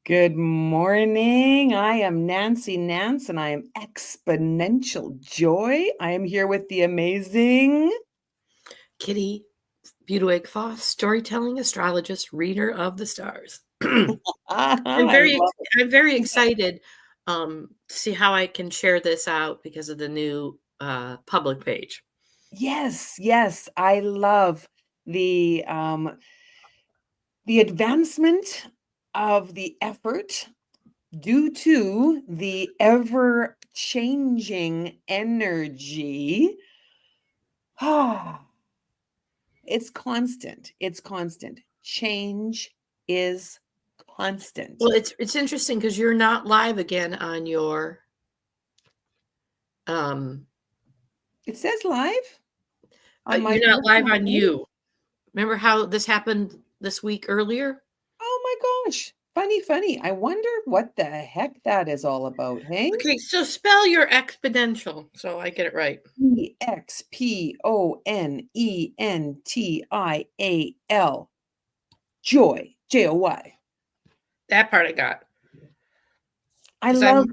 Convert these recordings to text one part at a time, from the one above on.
Good morning. I am Nance, and I am exponential joy. I am here with the amazing Kitty Buiteweg Foss, storytelling astrologist, reader of the stars. I'm I very love it. I'm very excited to see how I can share this out because of the new public page. Yes, I love the advancement of the effort due to the ever changing energy. It's constant. It's constant. Change is constant. Well, it's interesting because you're not live again on your It says live on my you're not live personal on page. you. Remember how this happened this week earlier? Oh my gosh. Funny. I wonder what the heck that is all about, hey? Okay, so spell your exponential so I get it right. exponential. Joy. Joy. That part I got. I Because love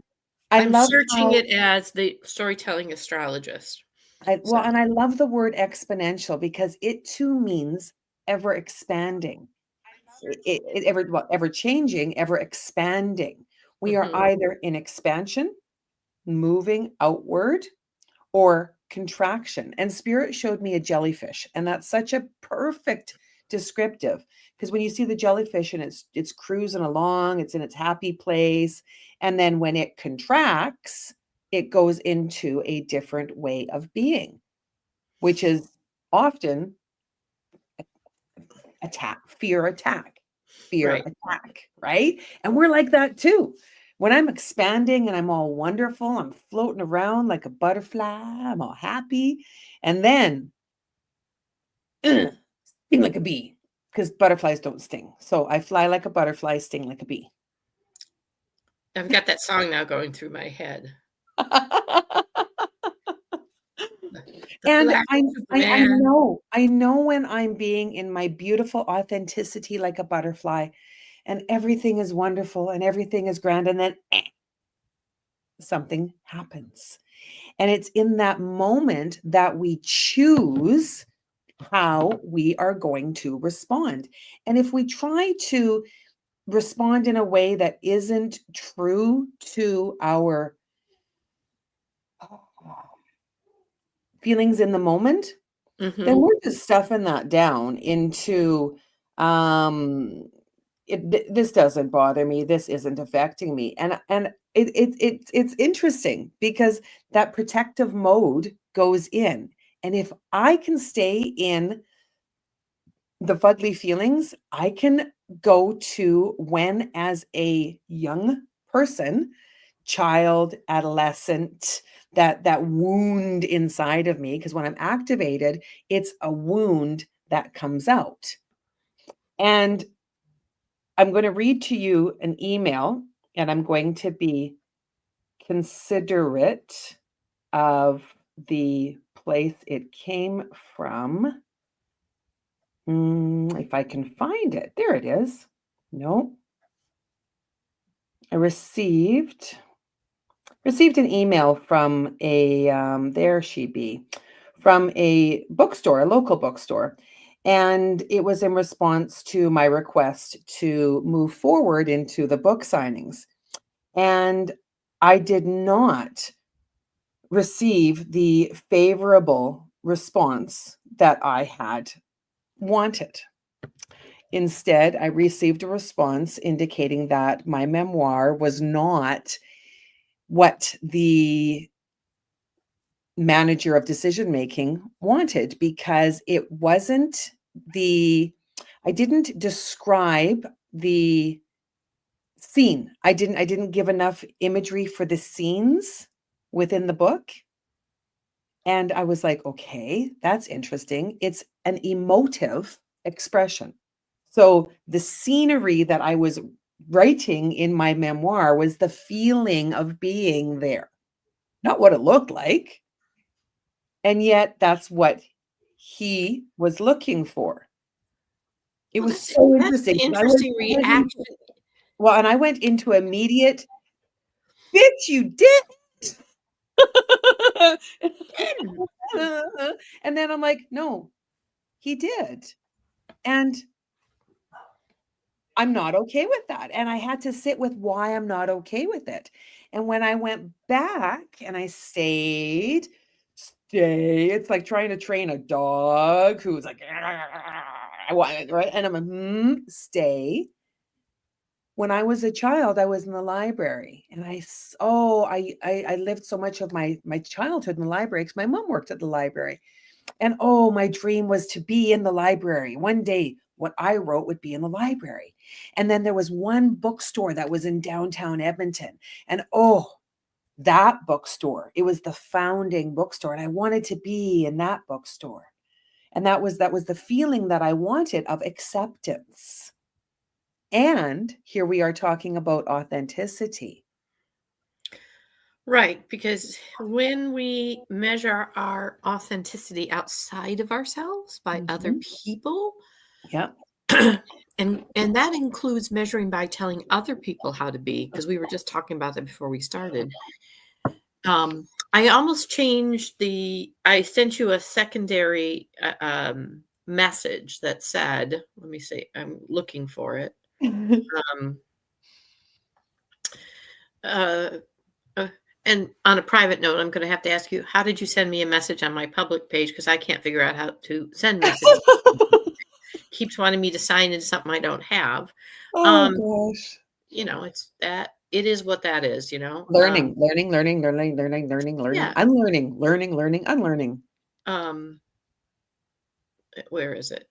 I'm searching how it as the storytelling astrologist. So and I love the word exponential because it too means ever expanding. It ever changing, ever expanding. We are either in expansion, moving outward, or contraction. And spirit showed me a jellyfish, and that's such a perfect descriptive, because when you see the jellyfish and it's cruising along, it's in its happy place, and then when it contracts, it goes into a different way of being, which is often fear attack, right. right? And we're like that too. When I'm expanding and I'm all wonderful, I'm floating around like a butterfly, I'm all happy. And then sting like a bee, because butterflies don't sting. So I fly like a butterfly, sting like a bee. I've got that song now going through my head. The And Black I Superman. know when I'm being in my beautiful authenticity like a butterfly, and everything is wonderful and everything is grand, and then something happens. And it's in that moment that we choose how we are going to respond. And if we try to respond in a way that isn't true to our feelings in the moment, then Mhm. we're just stuffing that down into this doesn't bother me, this isn't affecting me. And it's interesting because that protective mode goes in. And if I can stay in the fugly feelings, I can go to when, as a young person, child, adolescent, that wound inside of me, because when I'm activated, it's a wound that comes out. And I'm going to read to you an email, and I'm going to be considerate of the place it came from. If I can find it. There it is. No. I received an email from from a bookstore, a local bookstore. And it was in response to my request to move forward into the book signings. And I did not receive the favorable response that I had wanted. Instead, I received a response indicating that my memoir was not what the manager of decision making wanted, because it wasn't the I didn't describe the scene. I didn't give enough imagery for the scenes within the book. And I was like, okay, that's interesting. It's an emotive expression. So the scenery that I was writing in my memoir was the feeling of being there, not what it looked like. And yet that's what he was looking for. It Well, was so that's interesting the because interesting I was reaction. Well, and I went into immediate, bitch, you did. And then I'm like, no, he did. And I'm not okay with that. And I had to sit with why I'm not okay with it. And when I went back and I stay, it's like trying to train a dog who's like, I want it, right? And I'm like, stay. When I was a child, I was in the library, and I lived so much of my childhood in the library because my mom worked at the library. And my dream was to be in the library. One day, what I wrote would be in the library. And then there was one bookstore that was in downtown Edmonton. And that bookstore, it was the founding bookstore. And I wanted to be in that bookstore. And that was the feeling that I wanted of acceptance. And here we are talking about authenticity. Right, because when we measure our authenticity outside of ourselves by other Mhm. people, Yeah. and that includes measuring by telling other people how to be, because we were just talking about that before we started. I almost changed I sent you a secondary message that said, let me see, I'm looking for it. Um, uh, uh, and on a private note, I'm going to have to ask you, how did you send me a message on my public page? Because I can't figure out how to send messages. Keeps wanting me to sign into something I don't have. Oh gosh. It's that it is what that is, Learning, learning, learning, learning, learning, learning, learning, Yeah. unlearning, learning, learning, unlearning. Where is it?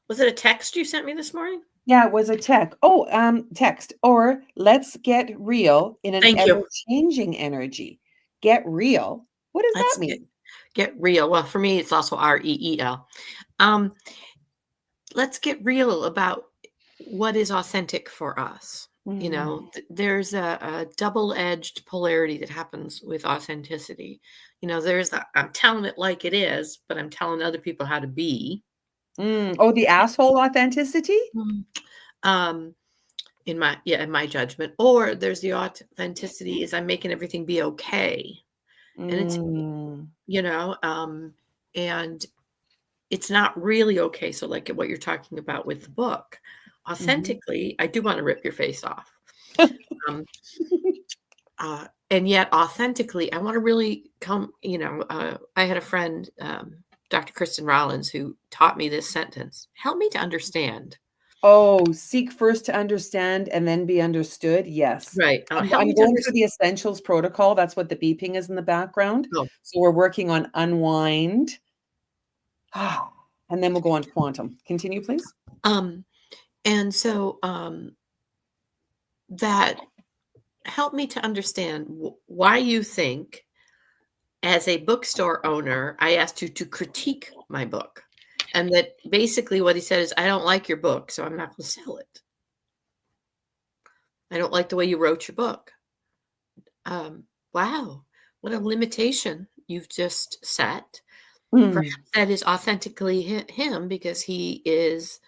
Was it a text you sent me this morning? Yeah, it was a text. Or let's get real in an Thank you. ever-changing energy. Get real. What does that Let's mean? get real. Well, for me, it's also REEL. Let's get real about what is authentic for us. There's a double-edged polarity that happens with authenticity. There's I'm telling it like it is, but I'm telling other people how to be. The asshole authenticity? Um, in my judgment. Or there's the authenticity is I'm making everything be okay. And it's, Mm. and it's not really okay. So like what you're talking about with the book, authentically, I do want to rip your face off. Um, and yet authentically, I want to really come, I had a friend, Dr. Kristen Rollins, who taught me this sentence, help me to understand. Seek first to understand and then be understood. Yes. Right. I'm Help me to going through understand. the essentials protocol. That's what the beeping is in the background. Oh. So we're working on unwind. And then we'll go on to quantum. Continue, please. And so that helped me to understand why you think, as a bookstore owner, I asked you to critique my book. And that basically what he said is, I don't like your book, so I'm not going to sell it. I don't like the way you wrote your book. Wow, what a limitation you've just set. Perhaps that is authentically him, because he is,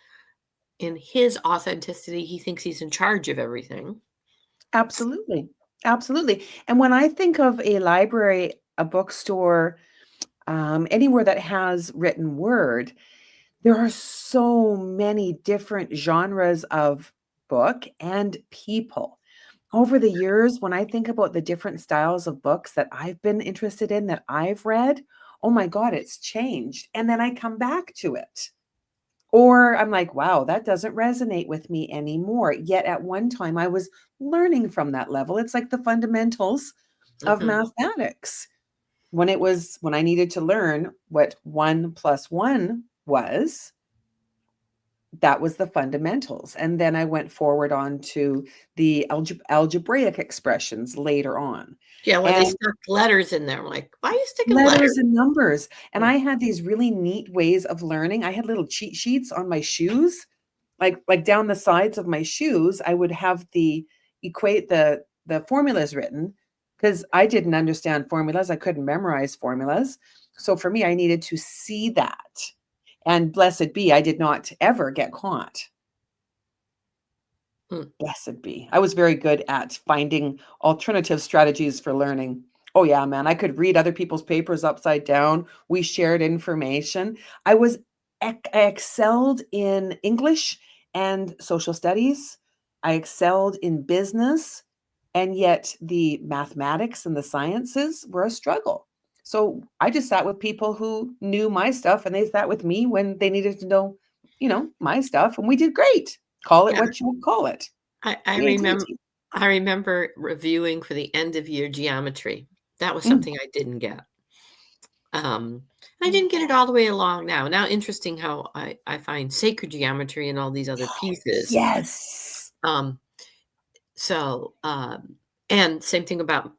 in his authenticity, he thinks he's in charge of everything. Absolutely. Absolutely. And when I think of a library, a bookstore, anywhere that has written word, there are so many different genres of book and people. Over the years, when I think about the different styles of books that I've been interested in, that I've read, oh my God, it's changed. And then I come back to it. Or I'm like, wow, that doesn't resonate with me anymore. Yet at one time I was learning from that level. It's like the fundamentals of mathematics. When I needed to learn what 1 + 1 was, that was the fundamentals. And then I went forward on to the algebraic expressions later on. Yeah, when they And stuck letters in there, I'm like, why are you sticking letters letters? and numbers. And I had these really neat ways of learning. I had little cheat sheets on my shoes, like down the sides of my shoes. I would have the formulas written, because I didn't understand formulas. I couldn't memorize formulas. So for me, I needed to see that. And blessed be, I did not ever get caught. Mm. Blessed be. I was very good at finding alternative strategies for learning. Oh, yeah, man. I could read other people's papers upside down. We shared information. I excelled in English and social studies. I excelled in business. And yet the mathematics and the sciences were a struggle. So I just sat with people who knew my stuff and they sat with me when they needed to know, my stuff. And we did great. Call it Yeah, what you would call it. I remember. Creativity. I remember reviewing for the end of year geometry. That was Mm. something I didn't get. I didn't get it all the way along now. Now, interesting how I find sacred geometry and all these other pieces. Yes. Um, and same thing about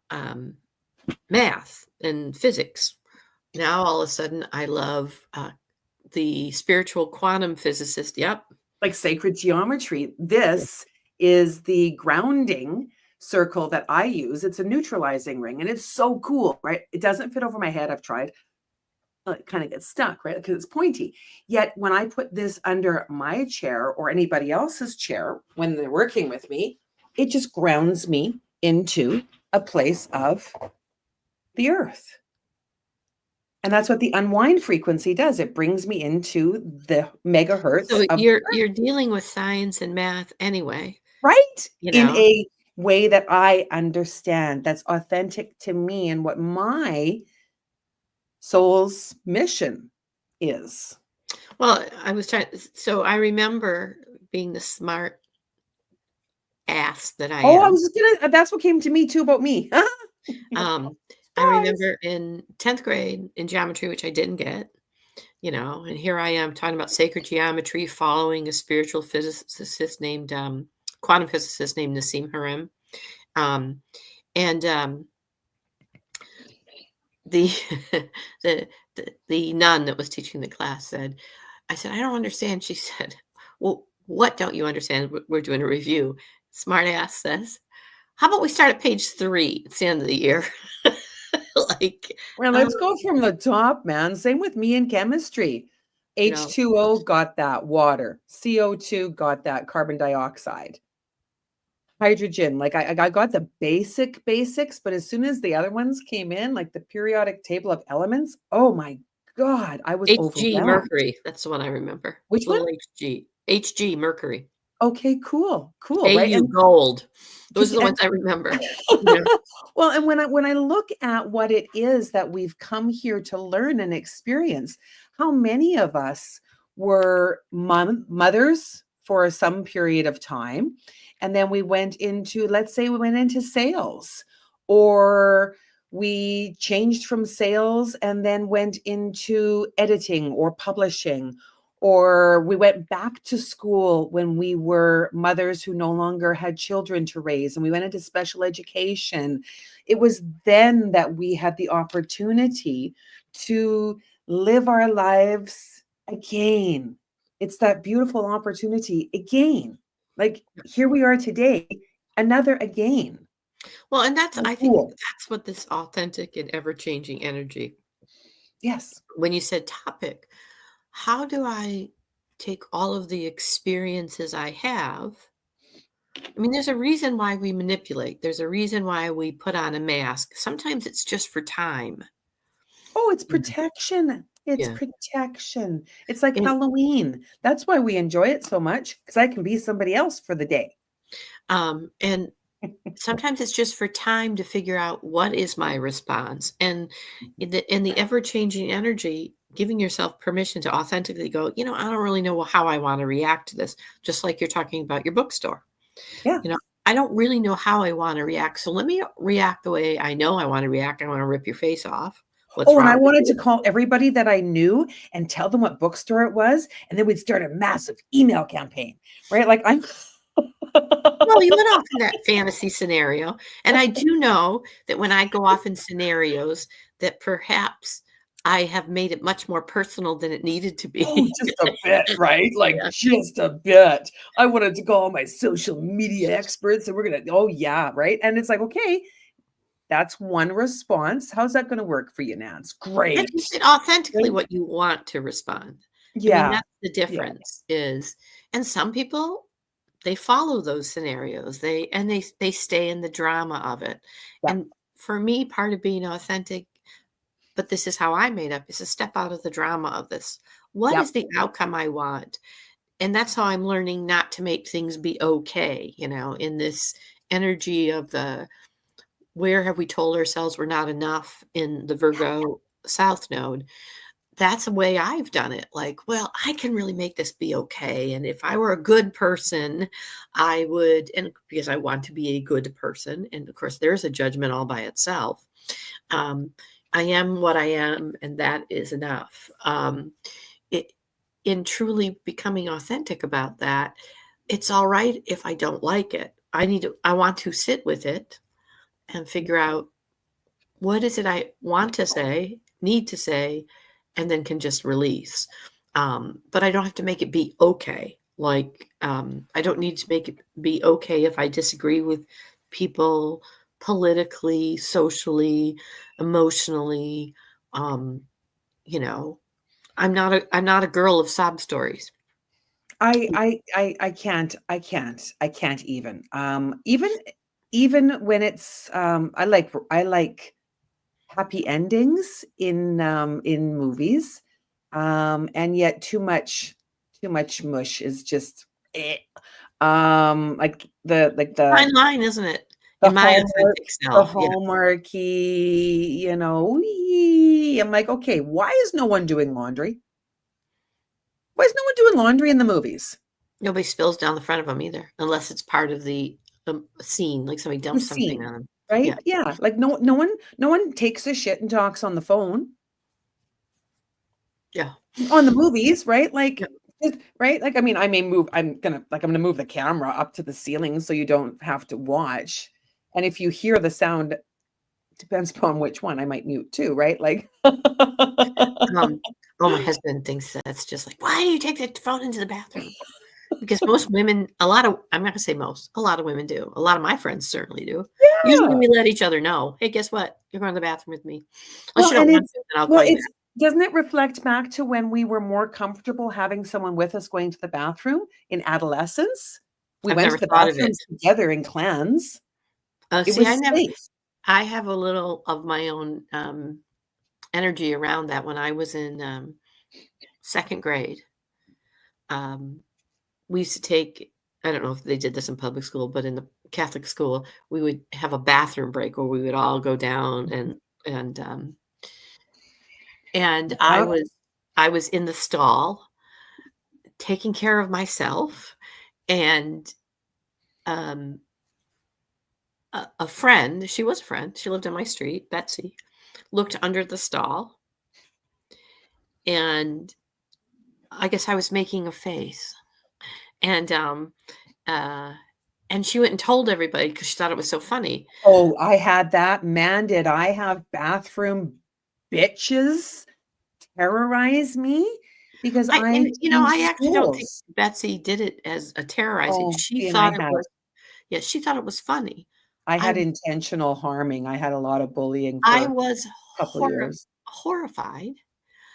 math and physics. Now, all of a sudden, I love the spiritual quantum physicist. Yep. Like sacred geometry. This is the grounding circle that I use. It's a neutralizing ring and it's so cool, right? It doesn't fit over my head. I've tried. It kind of gets stuck, right? Because it's pointy. Yet when I put this under my chair or anybody else's chair when they're working with me, it just grounds me into a place of the earth. And that's what the unwind frequency does. It brings me into the megahertz So of you're dealing with science and math anyway, right you in know. a way that I understand that's authentic to me and what my soul's mission is. Well, I was trying. So I remember being the smart ass that I Oh, I am. was just gonna that's what came to me too about me. Um, I Surprise. remember in 10th grade in geometry, which I didn't get, and here I am talking about sacred geometry, following a spiritual physicist named quantum physicist named Nassim Harim. Um, and the, the the nun that was teaching the class said, I said, I don't understand. She said, well, what don't you understand? We're doing a review. Smart ass says, how about we start at page 3? It's the end of the year. Like, Well, um, let's go from the top, man. Same with me in chemistry. you know, H2O got that water. CO2 got that carbon dioxide. Hydrogen, like I got the basics, but as soon as the other ones came in, like the periodic table of elements, oh my God, I was HG overwhelmed. Mercury. That's the one I remember. Which one? Little HG. HG Mercury. Okay, cool, right? AU Gold. Those are the And ones I remember. Yeah. well, and when I look at what it is that we've come here to learn and experience, how many of us were mothers for some period of time, and then we went into, let's say, we went into sales, or we changed from sales and then went into editing or publishing, or we went back to school when we were mothers who no longer had children to raise and we went into special education. It was then that we had the opportunity to live our lives again. It's that beautiful opportunity again. Like here we are today, another again. Well, and So I think cool. that's what this authentic and ever-changing energy. Yes. When you said topic, how do I take all of the experiences I have? I mean, there's a reason why we manipulate. There's a reason why we put on a mask. Sometimes it's just for time. Oh, it's Mhm. protection. It's Yeah. protection. It's like And Halloween. That's why we enjoy it so much because I can be somebody else for the day. and sometimes it's just for time to figure out what is my response. And in the ever-changing energy, giving yourself permission to authentically go, I don't really know how I want to react to this. Just like you're talking about your bookstore. Yeah. I don't really know how I want to react. So let me react the way I know I want to react. I want to rip your face off. What's Oh, and I wrong with wanted you? to call everybody that I knew and tell them what bookstore it was, and then we'd start a massive email campaign, right? Like I'm Well, you went off in that fantasy scenario. And I do know that when I go off in scenarios that perhaps I have made it much more personal than it needed to Oh, be. just a bit, right? Like Yeah. just a bit. I wanted to call my social media experts and we're gonna, oh yeah, right. And it's like, okay, that's one response. How's that gonna work for you, Nance? And is Great. it authentically Right? what you want to respond? I mean, Yeah. that's the Yeah. difference is, and some people they follow those scenarios. They stay in the drama of it. Yeah. And for me, part of being authentic, but this is how I made up, is to step out of the drama of this. What Yeah. is the outcome I want? And that's how I'm learning not to make things be okay, in this energy of where have we told ourselves we're not enough in the Virgo South Node. That's the way I've done it. Like, well, I can really make this be okay. And if I were a good person, I would, and because I want to be a good person. And of course, there's a judgment all by itself. I am what I am, and that is enough. In truly becoming authentic about that, it's all right if I don't like it. I want to sit with it and figure out what is it I want to say, need to say, and then can just release. But I don't have to make it be okay. Like, I don't need to make it be okay if I disagree with people politically, socially, emotionally. I'm not a girl of sob stories. I can't even. Even when it's I like happy endings in movies. And yet too much mush is just like Fine line, isn't it? the In my Hallmark, authentic the self, yeah. Hallmarky, I'm like, okay, why is no one doing laundry? Why is no one doing laundry in the movies? Nobody spills down the front of them either, unless it's part of the scene, like somebody The dumps something scene, on them. right? Yeah. Yeah, like no one takes a shit and talks on the phone Yeah. on the movies, right? Yeah. Right? Like, I mean, I'm gonna move the camera up to the ceiling so you don't have to watch. And if you hear the sound, depends upon which one, I might mute too, right? Like, My husband thinks that's just like, why do you take the phone into the bathroom? Because most women, I'm not gonna say most, a lot of women do. A lot of my friends certainly do. Usually yeah. we let each other know, hey, guess what? You're going to the bathroom with me. Unless Well, you don't and want to, then I'll call you back. doesn't it reflect back to when we were more comfortable having someone with us going to the bathroom in adolescence? We I've went never to the thought of it. bathroom together in clans. It See, was safe. I have a little of my own energy around that. When I was in second grade, we used to take, I don't know if they did this in public school, but in the Catholic school, we would have a bathroom break where we would all go down and Yeah. I was in the stall taking care of myself, and um, a friend, she was a friend, she lived on my street, Betsy, looked under the stall, and I guess I was making a face, and uh, and she went and told everybody because she thought it was so funny. Oh, I had that. Man, did I have bathroom bitches terrorize me because I changed I actually don't think schools. Betsy did it as a terrorizing. Oh, She see, and thought it was, yeah, she thought it was funny. I I had intentional harming. I had a lot of bullying I for was a couple years. horrified.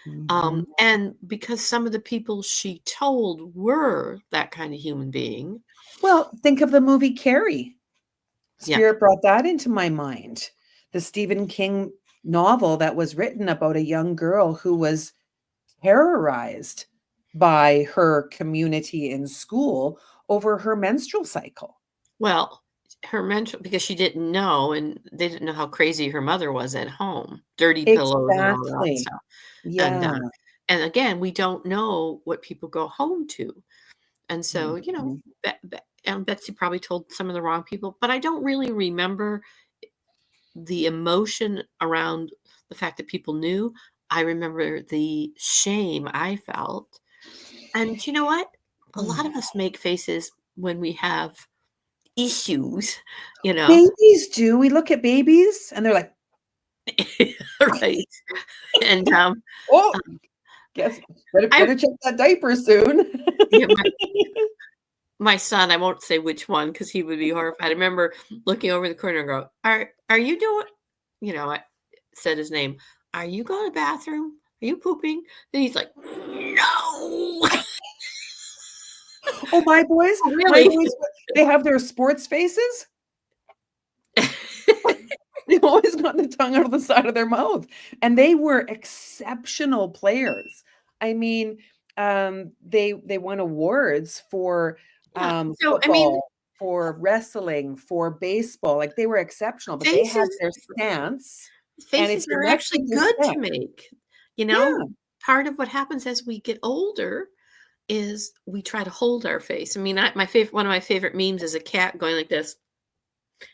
Mhm. And because some of the people she told were that kind of human being. Well, think of the movie Carrie. Yeah. Spirit brought that into my mind. The Stephen King novel that was written about a young girl who was terrorized by her community in school over her menstrual cycle. Well, her mental, because she didn't know, and they didn't know how crazy her mother was at home, dirty pillows and all that Exactly. stuff. And Yeah. and again, we don't know what people go home to. And so, Mhm. and Betsy probably told some of the wrong people, but I don't really remember the emotion around the fact that people knew. I remember the shame I felt. And you know what? A lot of us make faces when we have issues, you know? Babies do. We look at babies and they're like, Right. And, "Oh, um, guess better I check that diaper soon." yeah, my son, I won't say which one because he would be horrified. I remember looking over the corner and go, "Are you doing," I said his name, "Are you going to the bathroom? Are you pooping?" And he's like, "No." Oh, my Really? boys, they have their sports faces. They always got the tongue out of the side of their mouth, and they were exceptional players. I mean, they won awards for Yeah. So, I mean, football, for wrestling, for baseball. Like they were exceptional, but they had faces their stance, and if faces you are mess with actually your good to stance, make. You know, yeah. part of what happens as we get older is we try to hold our face. I mean, my favorite one of my favorite memes is a cat going like this,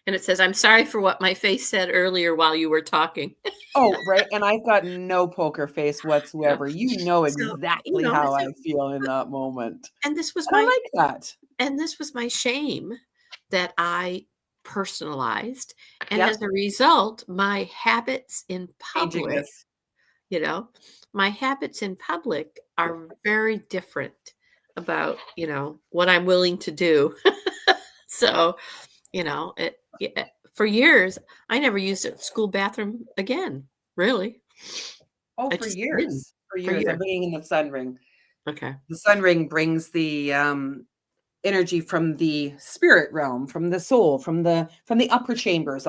and it says, "I'm sorry for what my face said earlier while you were talking." Oh, right. And I've got no poker face Yeah. whatsoever. You know So, exactly how so I feel in that moment. and this was And I my like that. and this was my shame that I personalized, and Yep. as a result, my habits in Changing public, this. you know, my habits in public are very different about, what I'm willing to do. So, for years, I never used a school bathroom again, really. Oh, I for just didn't years. For for years. I'm years. being in the sun ring. Okay. The sun ring brings the energy from the spirit realm, from the soul, from the upper chambers,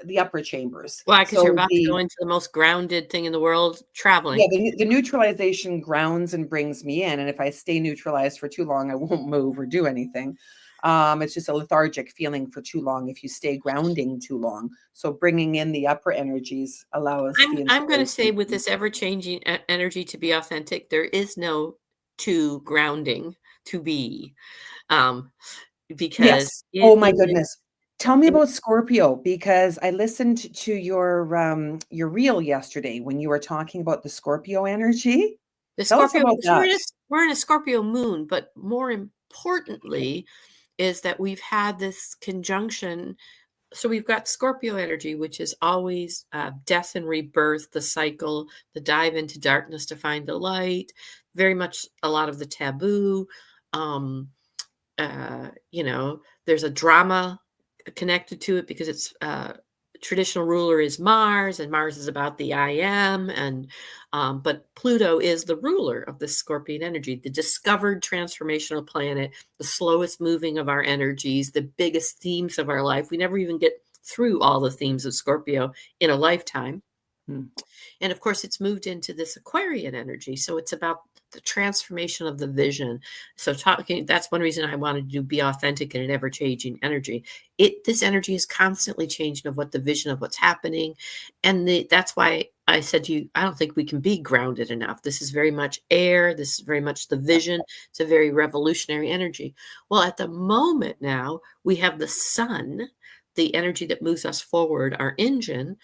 the upper chambers. Why? Because you're So about to go the into the most grounded thing in the world, yeah, traveling. the neutralization grounds and brings me in, and if I stay neutralized for too long, I won't move or do anything. It's just a lethargic feeling for too long if you stay grounding too long. So bringing in the upper energies allows the I'm gonna say inspiration. with this ever-changing energy to be authentic, there is no to grounding to be, um, because Yes. it Oh my is goodness. Tell me and about Scorpio because I listened to your reel yesterday when you were talking about the Scorpio energy. the Tell us Scorpio about because that. we're in a Scorpio moon, but more importantly is that we've had this conjunction. So we've got Scorpio energy, which is always death and rebirth, the cycle, the dive into darkness to find the light, very much a lot of the taboo. Um, there's a drama connected to it because it's traditional ruler is Mars, and Mars is about the I am, and but Pluto is the ruler of the Scorpion energy, the discovered transformational planet, the slowest moving of our energies, the biggest themes of our life. We never even get through all the themes of Scorpio in a lifetime. Hmm. And of course, it's moved into this Aquarian energy. So it's about the transformation of the vision. So that's one reason I wanted to be authentic in an ever-changing energy. This energy is constantly changing of what the vision of what's happening. And that's why I said to you, I don't think we can be grounded enough. This is very much air. This is very much the vision. It's a very revolutionary energy. Well, at the moment now, we have the sun, the energy that moves us forward, our engine,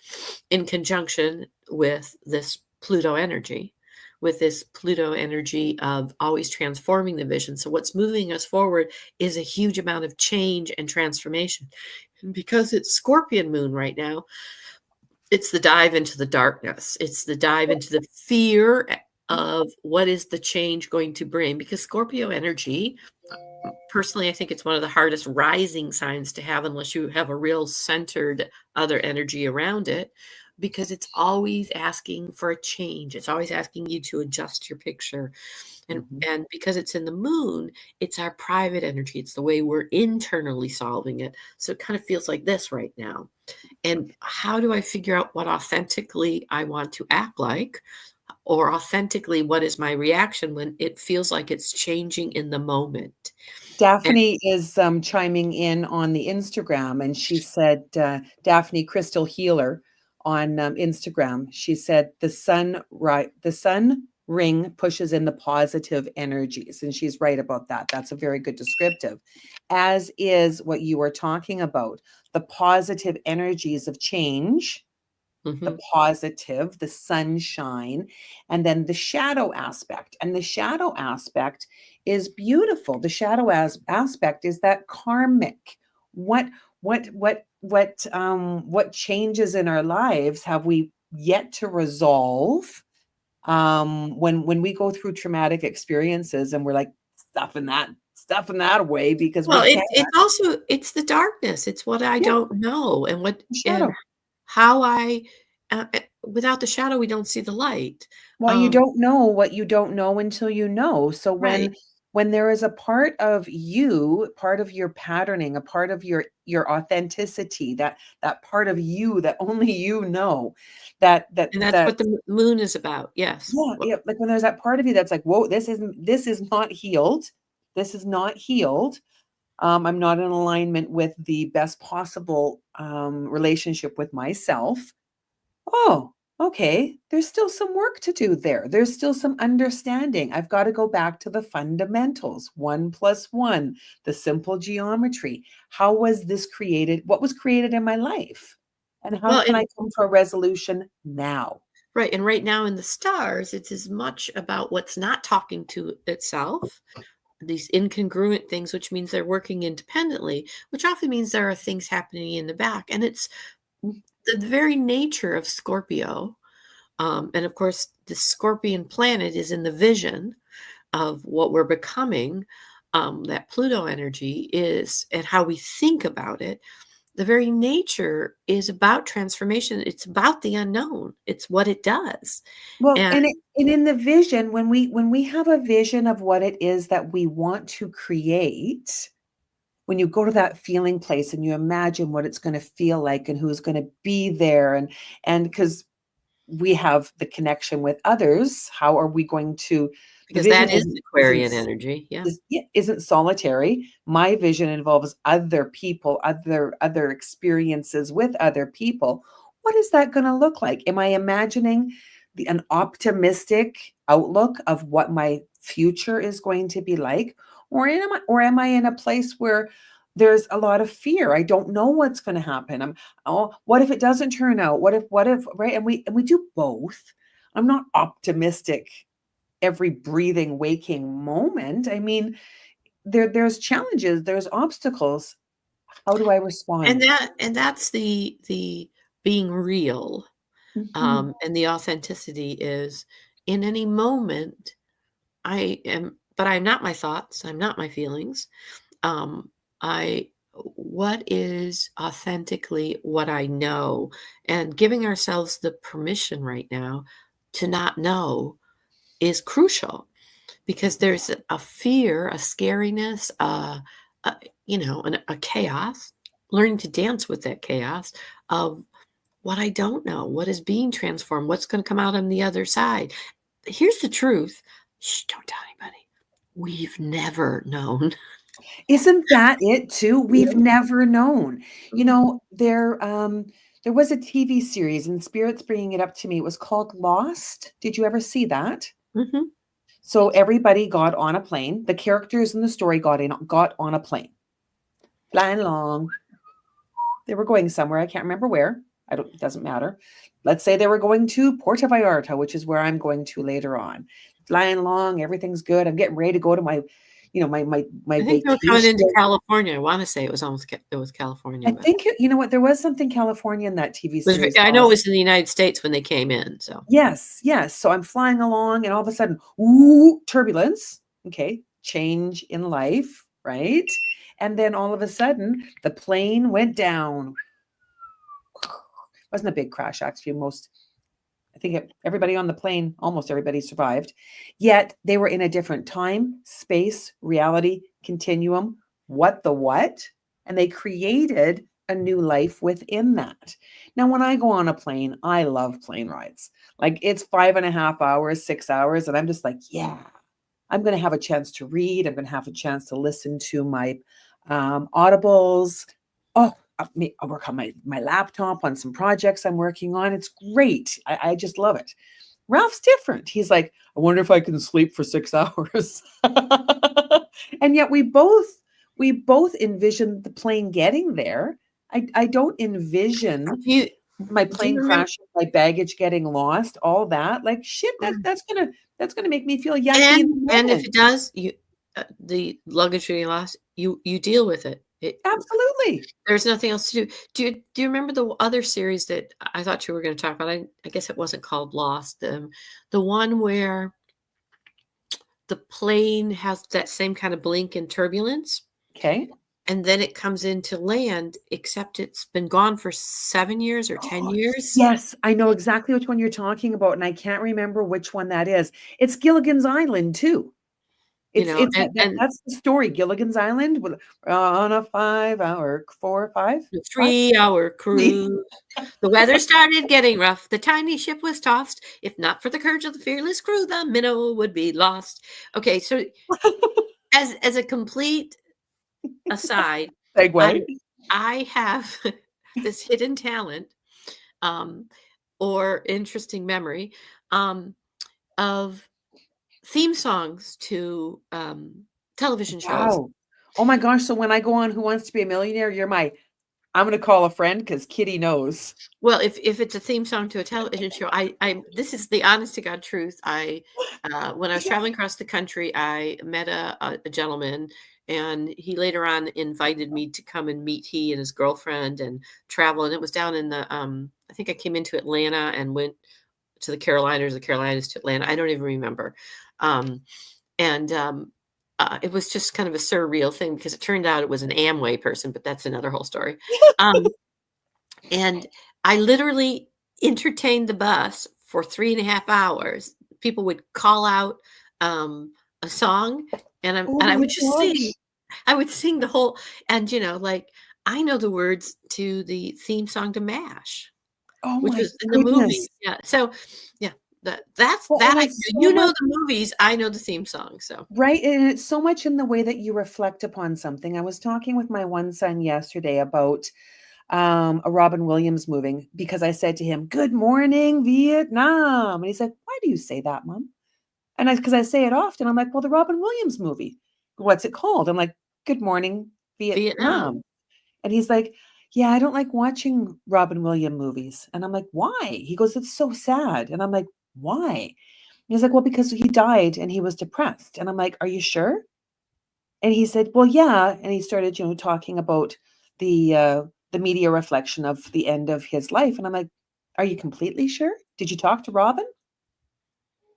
in conjunction with this Pluto energy, with this Pluto energy of always transforming the vision. So, what's moving us forward is a huge amount of change and transformation. And because it's Scorpion moon right now, it's the dive into the darkness, it's the dive into the fear of what is the change going to bring. Because Scorpio energy, personally, I think it's one of the hardest rising signs to have unless you have a real centered other energy around it, because it's always asking for a change. It's always asking you to adjust your picture. And Mhm. and because it's in the moon, it's our private energy. It's the way we're internally solving it. So it kind of feels like this right now. And how do I figure out what authentically I want to act like? Or authentically, what is my reaction when it feels like it's changing in the moment? And Daphne is chiming in on the Instagram, and she said, Daphne Crystal Healer on Instagram. She said the sun ring pushes in the positive energies, and she's right about that. That's a very good descriptive, as is what you were talking about, the positive energies of change, the Mhm. positive, the sunshine, and then the shadow aspect. And the shadow aspect is beautiful. The shadow aspect is that karmic. What what changes in our lives have we yet to resolve? When we go through traumatic experiences and we're like stuffing that away because Well, we can't. it's the darkness. It's what I Yeah, don't know, and what the and shadow. how I without the shadow, we don't see the light. Well, you Um, don't know what you don't know until you know. So when right. when there is a part of you, part of your patterning, a part of your authenticity, that part of you that only you know, And that's what the moon is about. Yes. yeah, yeah, like when there's that part of you that's like, whoa, this is not healed. This is not healed. I'm not in alignment with the best possible relationship with myself. Oh, okay. There's still some work to do there. There's still some understanding. I've got to go back to the fundamentals. 1 + 1, the simple geometry. How was this created? What was created in my life? And how Well, can I come to a resolution now? right. And right now in the stars, it's as much about what's not talking to itself, these incongruent things, which means they're working independently, which often means there are things happening in the back. And it's Mm. the very nature of Scorpio. And of course, the Scorpion planet is in the vision of what we're becoming. That Pluto energy is, and how we think about it. The very nature is about transformation. It's about the unknown. It's what it does. Well, And and in the vision, when we have a vision of what it is that we want to create, when you go to that feeling place and you imagine what it's going to feel like and who's going to be there, and because we have the connection with others, how are we going to, the because vision that is Aquarian energy. Yeah. isn't solitary. My vision involves other people, other experiences with other people. What is that going to look like? Am I imagining an optimistic outlook of what my future is going to be like, or am I in a place where there's a lot of fear? I don't know what's going to happen. Oh, what if it doesn't turn out? What if, right? And we do both. I'm not optimistic every breathing, waking moment. I mean, there's challenges, there's obstacles. How do I respond? And that's the being real. Mhm. And the authenticity is, in any moment, I am, but I'm not my thoughts. I'm not my feelings. Um, I What is authentically what I know, and giving ourselves the permission right now to not know is crucial, because there's a fear, a scariness, a a chaos. Learning to dance with that chaos of what I don't know, what is being transformed, what's going to come out on the other side. Here's the truth. Shh, don't tell anybody. We've never known. Isn't that it too? We've never known. You Mhm, know, there was a TV series, and Spirit's bringing it up to me. It was called Lost. Did you ever see that? mhm. So everybody got on a plane. The characters in the story got on a plane, flying along. They were going somewhere. I can't remember where. I don't, it doesn't matter. Let's say they were going to Puerto Vallarta, which is where I'm going to later on. Flying along, everything's good. I'm getting ready to go to my, my I think they were coming into vacation. California. I want to say it was it was California, I but think you know what, there was something California in that TV series I know it also. was in the United States when they came in. So Yes, yes. So I'm flying along, and all of a sudden, ooh, turbulence. Okay, change in life, right? And then all of a sudden, the plane went down. Wasn't a big crash, actually. I think everybody on the plane, almost everybody survived. Yet they were in a different time, space, reality, continuum. What the what? And they created a new life within that. Now, when I go on a plane, I love plane rides. Like it's 5.5 hours, 6 hours, and I'm just like, yeah, I'm going to have a chance to read. I'm going to have a chance to listen to my audibles. Oh, I work on my laptop on some projects I'm working on. It's great. I just love it. Ralph's different. He's like, I wonder if I can sleep for 6 hours. And yet we both envision the plane getting there. I don't envision do you my do you plane remember? crashing, my baggage getting lost, all that. Like shit, that's gonna make me feel yucky in the And if moment. it does, the luggage getting lost, you deal with it. Absolutely. There's nothing else to do. Do you remember the other series that I thought you were going to talk about? I guess it wasn't called Lost. The one where the plane has that same kind of blink and turbulence, Okay. and then it comes into land, except it's been gone for 7 years or 10 years. Yes, I know exactly which one you're talking about, and I can't remember which one that is. It's Gilligan's Island too. It's and that's the story. Gilligan's Island on a 5-hour, 4 or 5? the 5? 3-hour cruise. The weather started getting rough. The tiny ship was tossed. If not for the courage of the fearless crew, the minnow would be lost. Okay, so as a complete aside, I Segue. I have this hidden talent, um, or interesting memory, um, of theme songs to, television shows. Wow. Oh my gosh, so when I go on Who Wants to Be a Millionaire, I'm gonna call a friend because Kitty knows. Well, if it's a theme song to a television show, I this is the honest to God truth. When I was traveling across the country, I met a gentleman, and he later on invited me to come and meet he and his girlfriend and travel. And it was down in the I think I came into Atlanta and went to the Carolinas to Atlanta. I don't even remember. Um, and it was just kind of a surreal thing because it turned out it was an Amway person, but that's another whole story. Um, and I literally entertained the bus for 3.5 hours. People would call out a song, and Oh I my would just sing. gosh. I would sing the whole, and like I know the words to the theme song to MASH, Oh which my was in the movie. goodness. Yeah. So yeah, that's Well, that and I it's so you know much the movies, I know the theme song. So right, and it's so much in the way that you reflect upon something. I was talking with my one son yesterday about a Robin Williams movie because I said to him, "Good morning, Vietnam." And he said, "Why do you say that, Mom?" And because I say it often, I'm like, "Well, the Robin Williams movie. What's it called?" I'm like, "Good morning, Vietnam. Vietnam." And he's like, "Yeah, I don't like watching Robin Williams movies." And I'm like, "Why?" He goes, "It's so sad." And I'm like, "Why?" He's like, "Well, because he died and he was depressed." And I'm like, "Are you sure?" And he said, "Well, yeah." And he started, talking about the media reflection of the end of his life. And I'm like, "Are you completely sure? Did you talk to Robin?"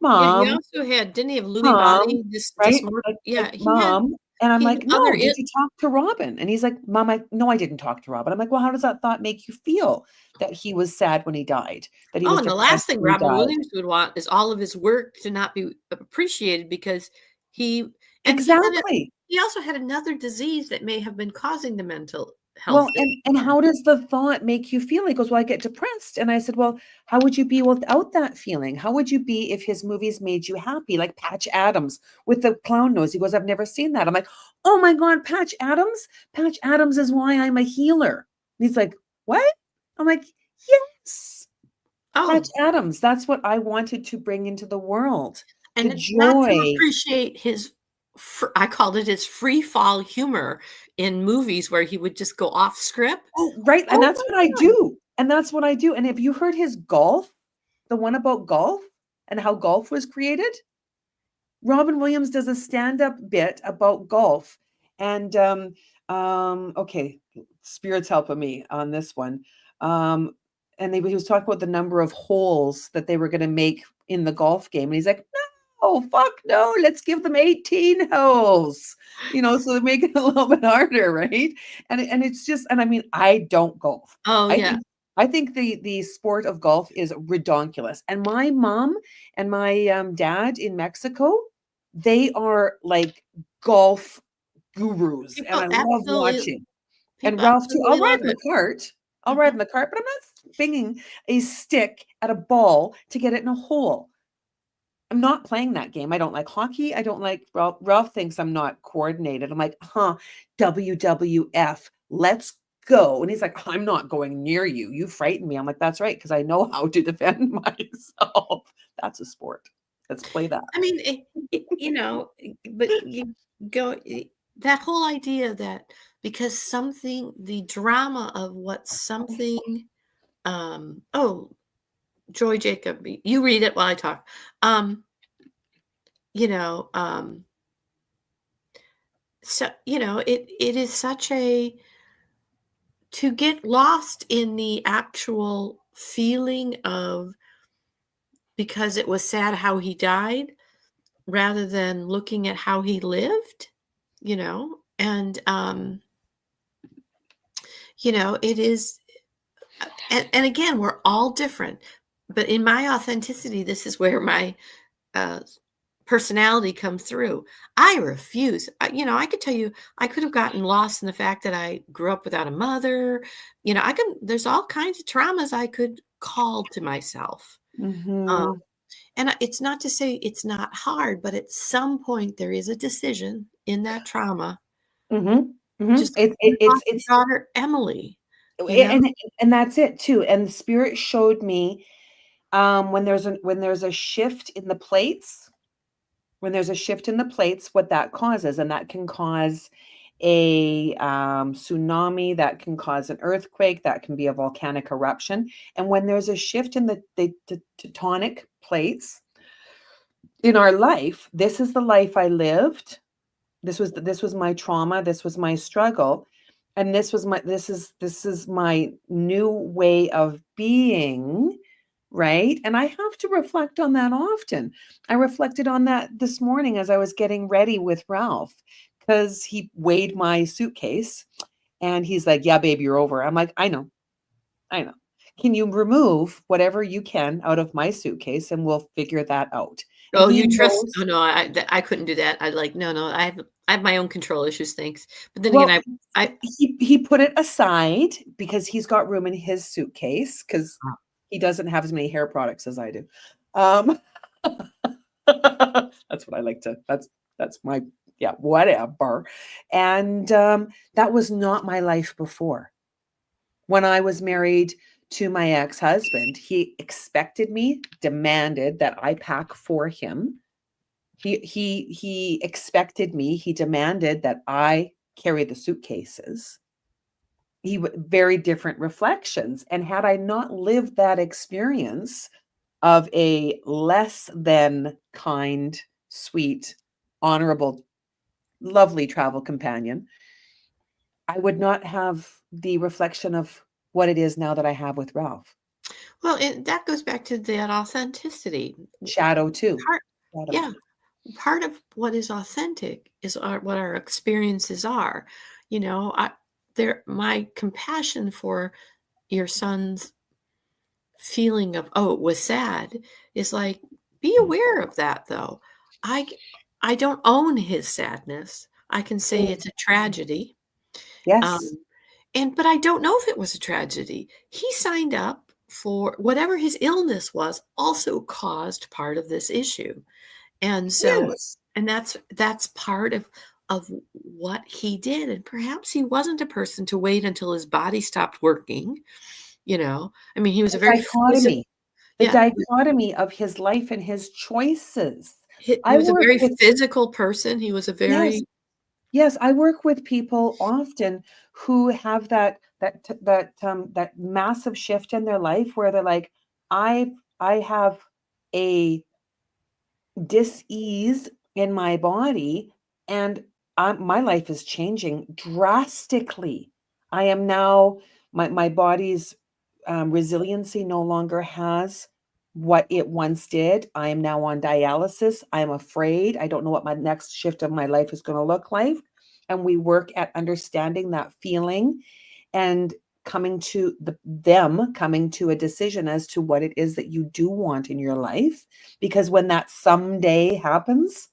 Yeah, he Mom, also had didn't he have Louis mom, Body? This right? more Like, yeah, mom. And I'm he had like, other "No, did it you talk to Robin?" And he's like, "Mom, no, I didn't talk to Robin." I'm like, "Well, how does that thought make you feel that he was sad when he died, that he oh, was and the depressed last thing when he Robin died?" Williams would want is all of his work to not be appreciated because he and Exactly. he also had another disease that may have been causing the mental health Well, thing. and how does the thought make you feel? He goes, "Well, I get depressed." And I said, "Well, how would you be without that feeling? How would you be if his movies made you happy?" Like Patch Adams with the clown nose. He goes, "I've never seen that." I'm like, "Oh my God, Patch Adams? Patch Adams is why I'm a healer." And he's like, "What?" I'm like, "Yes, Patch Oh, Adams. That's what I wanted to bring into the world. The and not to joy." appreciate his I called it his free fall humor in movies where he would just go off script. Oh, right. And Oh that's what I my god. do. And that's what I do. And have you heard his golf? The one about golf and how golf was created? Robin Williams does a stand-up bit about golf. And okay, spirit's helping me on this one. Um, and he was talking about the number of holes that they were going to make in the golf game. And he's like, "No, fuck no, let's give them 18 holes." So they make it a little bit harder, right? And it's just, and I mean, I don't golf. Oh, I yeah. think I think the sport of golf is redonkulous. And my mom and my dad in Mexico, they are like golf gurus, and I love watching. And People Ralph too. I'll absolutely ride love in the it. cart. I'll ride Mhm. in the cart, but I'm not swinging a stick at a ball to get it in a hole. I'm not playing that game. I don't like hockey. I don't like Ralph thinks I'm not coordinated. I'm like, WWF, let's go. And he's like, "I'm not going near you. You frighten me." I'm like, "That's right, because I know how to defend myself." That's a sport. Let's play that. I mean, but you go that whole idea that because something the drama of what something, oh, Joy Jacob, you read it while I talk. Um, you know, um, so, it is such a to get lost in the actual feeling of because it was sad how he died rather than looking at how he lived, and it is and again, we're all different, but in my authenticity, this is where my uh personality come through. I refuse. I could tell you, I could have gotten lost in the fact that I grew up without a mother. There's all kinds of traumas I could call to myself. Um, Mhm. and it's not to say it's not hard, but at some point there is a decision in that trauma. Mhm. Mhm. Just like you lost your It's daughter, Emily, you know? and that's it too. And the spirit showed me when there's a shift in the plates, what that causes, and that can cause a tsunami, that can cause an earthquake, that can be a volcanic eruption. And when there's a shift in the tectonic plates in our life, this is the life I lived. This was my trauma. This was my struggle, and this is my new way of being. Right. And I have to reflect on that often. I reflected on that this morning as I was getting ready with Ralph because he weighed my suitcase and he's like, yeah, babe, you're over. I'm like, I know. I know. Can you remove whatever you can out of my suitcase and we'll figure that out? And Oh, he you trust knows. oh, no, I couldn't do that. I like, no, I have my own control issues, thanks. But then again, Well, I he put it aside because he's got room in his suitcase because he doesn't have as many hair products as I do. Um, that's what I like to. That's my yeah whatever. And that was not my life before. When I was married to my ex-husband, he expected me, demanded that I pack for him. He expected me. He demanded that I carry the suitcases. Very different reflections. And had I not lived that experience of a less than kind, sweet, honorable, lovely travel companion, I would not have the reflection of what it is now that I have with Ralph. well, that goes back to that authenticity. Shadow too. Part Shadow. Yeah, part of what is authentic is what our experiences are. You know, my compassion for your son's feeling of, "Oh, it was sad," is like, be aware of that, though. I I don't own his sadness. I can say it's a tragedy, Yes. um, but I don't know if it was a tragedy. He signed up for whatever his illness was also caused part of this issue, and so Yes. and that's part of what he did, and perhaps he wasn't a person to wait until his body stopped working, you know? I mean, he was a The very physical. dichotomy. The Yeah. dichotomy of his life and his choices. He I was a work very with physical person. He was a yes. very Yes, I work with people often who have that massive shift in their life where they're like, I have a dis-ease in my body and my life is changing drastically. I am now my body's resiliency no longer has what it once did. I am now on dialysis. I'm afraid. I don't know what my next shift of my life is going to look like. And we work at understanding that feeling and coming to a decision as to what it is that you do want in your life. Because when that someday happens,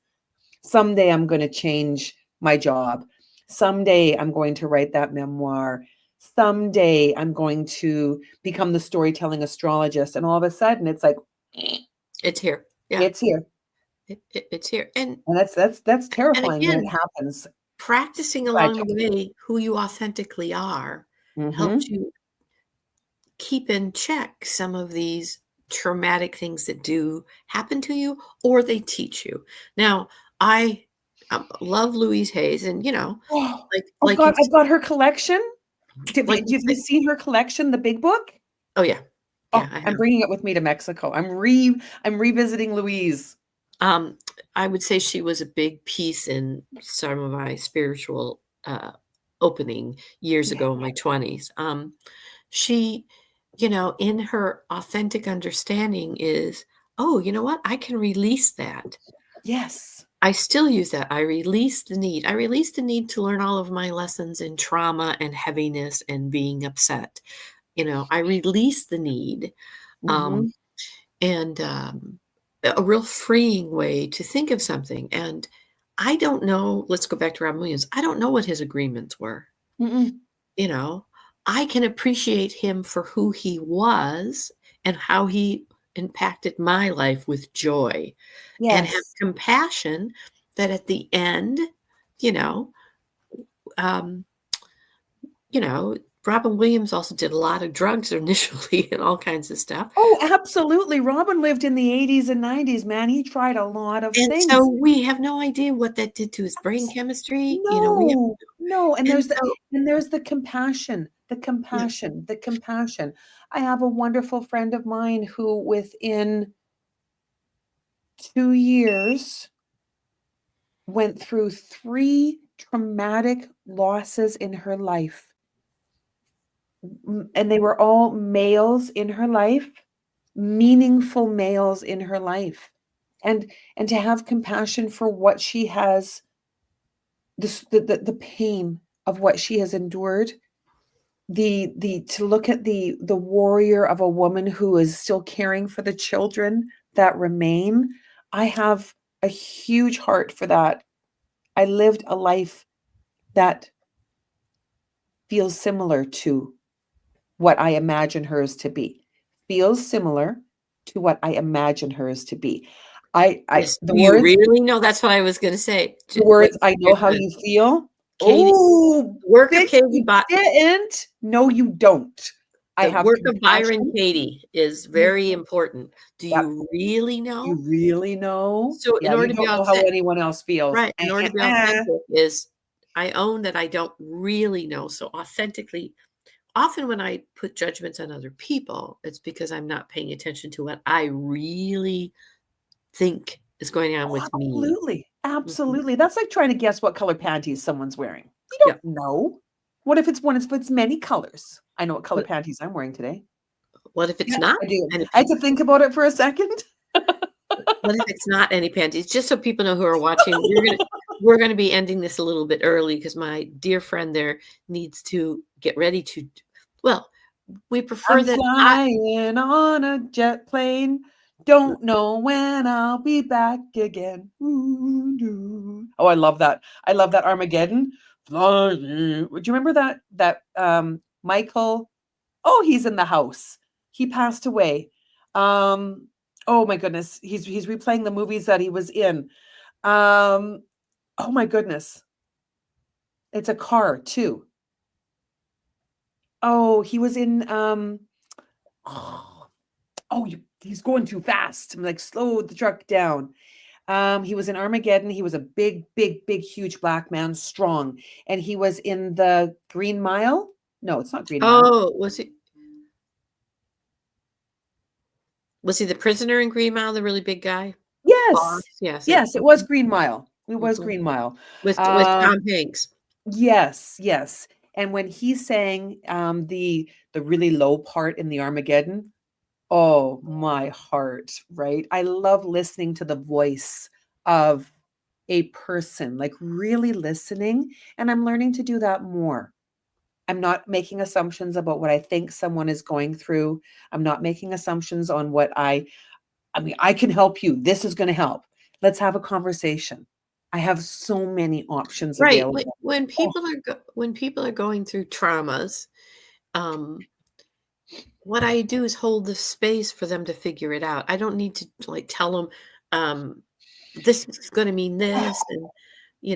someday I'm going to change my job. Someday I'm going to write that memoir. Someday I'm going to become the storytelling astrologist. And all of a sudden it's like, it's here. Yeah. it's here. It's here. And that's And terrifying when it again, happens. practicing along the Fragile. way who you authentically are helps Mm-hmm. you keep in check some of these traumatic things that do happen to you or they teach you. Now, I love Louise Hayes, and Oh, oh like you God, I've got her collection. like you Have you say, seen her collection, the big book? oh yeah, yeah, Oh, I I'm have. bringing it with me to Mexico. I'm revisiting Louise. Um, I would say she was a big piece in some of my spiritual opening years Yeah. ago in my 20s. She, in her authentic understanding is, oh, you know what? I can release that. Yes. I still use that. I release the need. I release the need to learn all of my lessons in trauma and heaviness and being upset. I release the need. Um, Mhm. and a real freeing way to think of something. And I don't know, let's go back to Robin Williams. I don't know what his agreements were. Mm-mm. You know, I can appreciate him for who he was and how he impacted my life with joy, and have Yes. compassion that at the end, you know, um, Robin Williams also did a lot of drugs initially and all kinds of stuff. Oh, absolutely. Robin lived in the 80s and 90s, man. He tried a lot of And things. so we have no idea what that did to his brain chemistry. We have, No, no. And and there's so the compassion, the yeah. compassion, the compassion. I have a wonderful friend of mine who within 2 years went through 3 traumatic losses in her life. And they were all males in her life, meaningful males in her life. And to have compassion for what she has, the pain of what she has endured, the to look at the warrior of a woman who is still caring for the children that remain. I have a huge heart for that. I lived a life that feels similar to what I imagine hers to be. Feels similar to what I imagine hers to be. Yes. The Do you words, really know? That's what I was going to say. I know how you feel. Katie, Oh, the work of bitch, Katie, you didn't. No, you don't. I the have work of Byron compassion. Katie is You, very important. Do yep. you really You know? really know? So in Yeah, order you to be don't know how authentic, anyone else feels. right? In order to be authentic is I own that I don't really know. So authentically, often when I put judgments on other people, it's because I'm not paying attention to what I really think is going on with me. Absolutely. Mhm. Absolutely. That's like trying to guess what color panties someone's wearing. You Yeah. don't know. What if it's many colors? I know what color panties I'm wearing today. What if it's Yeah, not I do. any I had to think about it for a second. what if it's not any panties? Just so people know who are watching, we're gonna be ending this a little bit early because my dear friend there needs to get ready to. Well, we prefer I'm that. flying on a jet plane. Don't know when I'll be back again. Ooh, doo. Oh, I love that. I love that Armageddon. Flying. Would you remember that Michael? Oh, he's in the house. He passed away. Oh my goodness. He's replaying the movies that he was in. Um, oh my goodness. It's a car too. Oh, he was in oh, he's going too fast. I'm like, slow the truck down. He was in Armageddon. He was a big, big, big, huge black man, strong. And he was in the Green Mile. No, it's not Green Mile. Oh, was he the prisoner in Green Mile, the really big guy? Yes. Foss? Yes. Yes, it was Green Mile. It was Mhm. Green Mile. With Um, Tom Hanks. yes, yes. And when he sang the really low part in the Armageddon, oh my heart, right? I love listening to the voice of a person, like really listening, and I'm learning to do that more. I'm not making assumptions about what I think someone is going through. I'm not making assumptions on what I mean, I can help you. This is going to help. Let's have a conversation. I have so many options Right. When available. when Oh, people are when people are going through traumas, um, what I do is hold the space for them to figure it out. I don't need to like tell them, um, this is going to mean this, and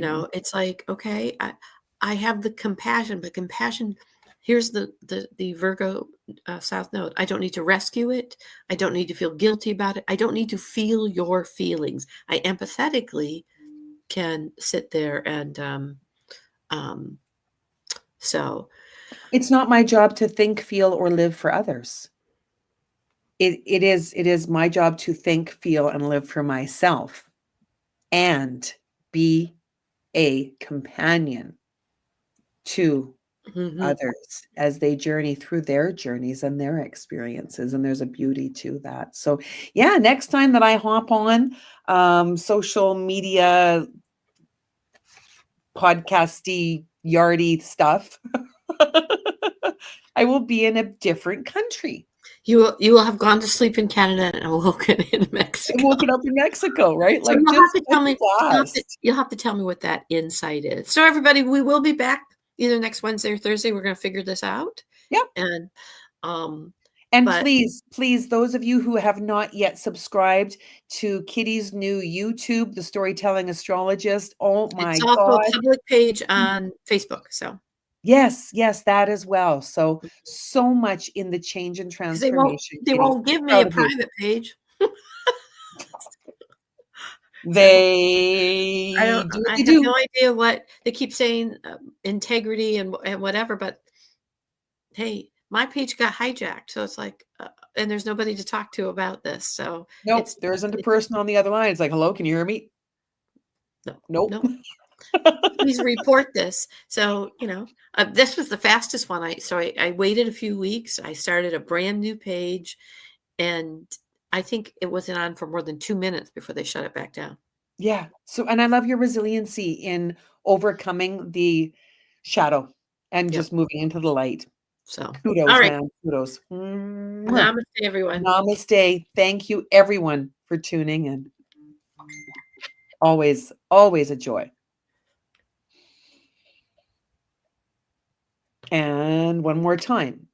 mm, it's like, okay, I have the compassion, but compassion. Here's the Virgo South Node. I don't need to rescue it. I don't need to feel guilty about it. I don't need to feel your feelings. I empathetically can sit there and um, so it's not my job to think, feel, or live for others. It is my job to think, feel, and live for myself and be a companion to mhm. others as they journey through their journeys and their experiences, and there's a beauty to that. So yeah, next time that I hop on social media podcasty yardy stuff, I will be in a different country. You will have gone to sleep in Canada and awoken in And Mexico. woken up in Mexico, right? So Like, you'll have just to like tell me. blast. You'll have to tell me what that insight is. So everybody, we will be back either next Wednesday or Thursday. We're going to figure this out, Yep. and um, And but please, those of you who have not yet subscribed to Kitty's new YouTube, The Storytelling Astrologist, oh it's my also a God. public page on Facebook. So Yes, yes, that as well. So, so much in the change and because transformation, they Kitty. won't give me Proud a of you. private page. So They do what I they have do. no idea what they keep saying, integrity and whatever, but hey, my page got hijacked, so it's like, and there's nobody to talk to about this, so Nope, there isn't a it's person on the other line. It's like, "Hello, can you hear me?" no, Nope. no. Please report this. So, this was the fastest one. I waited a few weeks. I started a brand new page, and I think it wasn't on for more than 2 minutes before they shut it back down. Yeah. So, and I love your resiliency in overcoming the shadow and Yep. just moving into the light. So, all Kudos, right. man. Kudos. Mwah. Namaste, everyone. Namaste. Thank you, everyone, for tuning in. Always, always a joy. And one more time.